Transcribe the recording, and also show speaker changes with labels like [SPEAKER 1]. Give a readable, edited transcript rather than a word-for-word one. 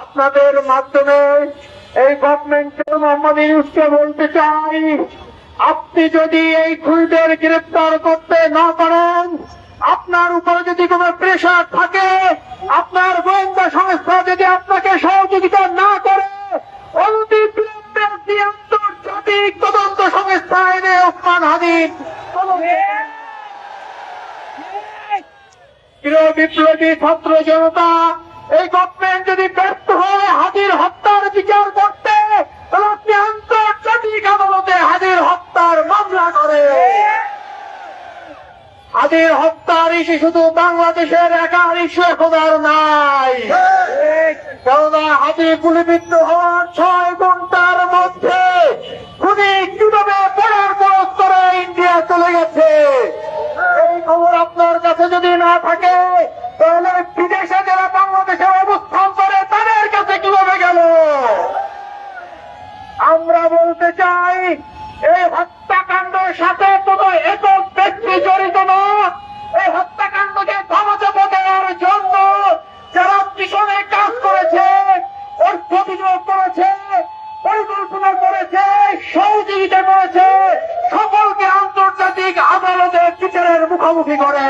[SPEAKER 1] আপনাদের মাধ্যমে এই গভর্নমেন্টের মোহাম্মদ ইউনূসকে বলতে চাই, আপনি যদি এই খুনিদের গ্রেফতার করতে না পারেন, আপনার উপরে যদি কোনো প্রেশার থাকে, আপনার গোয়েন্দা সংস্থা যদি আপনাকে সহযোগিতা না করে, অনতিবিলম্বে একটি আন্তর্জাতিক তদন্ত সংস্থা এনে ওসমান হাদির প্রিয় বিপ্লবী ছাত্র জনতা, এই গভর্নমেন্ট যদি ব্যর্থ হয় হাদির হত্যার বিচার করতে, তাহলে আপনি আন্তর্জাতিক আদালতে হাদির হত্যার মামলা করে। হাদির হত্যার ইস্যু শুধু বাংলাদেশের একার ইস্যু খোদার নাই, কেননা হাদি গুলিবিদ্ধ হওয়ার 6 ঘন্টার মধ্যে খুনি কিভাবে পড়ার খরচ করে ইন্ডিয়া চলে গেছে, এই খবর আপনার কাছে যদি না থাকে, তাহলে বিদেশে যারা বাংলাদেশে অবস্থান করে তাদের কাছে কিভাবে গেল। আমরা বলতে চাই, এই হত্যাকাণ্ডের সাথে কোনো একক ব্যক্তি জড়িত না। এই হত্যাকাণ্ডকে ধামাচাপা দেওয়ার জন্য যারা পিছনে কাজ করেছে, অর্থ বিনিয়োগ করেছে, পরিকল্পনা করেছে, সহযোগিতা করেছে, সকলকে আন্তর্জাতিক আদালতের বিচারের মুখোমুখি করে